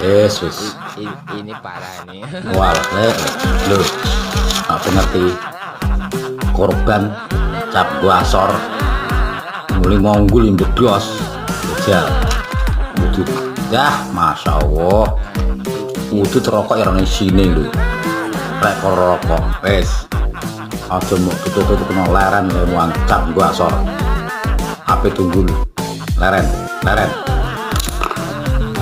Yesus. Ini parah nih. Wah, lu aku ngerti korban cap gua asor mulai monggul yang jedos jajal wujud dah masya Allah wujud rokok yang di sini lu rekor rokok wes aja mau tutup kena leren lemuan cap gua asor HP tunggu lu leren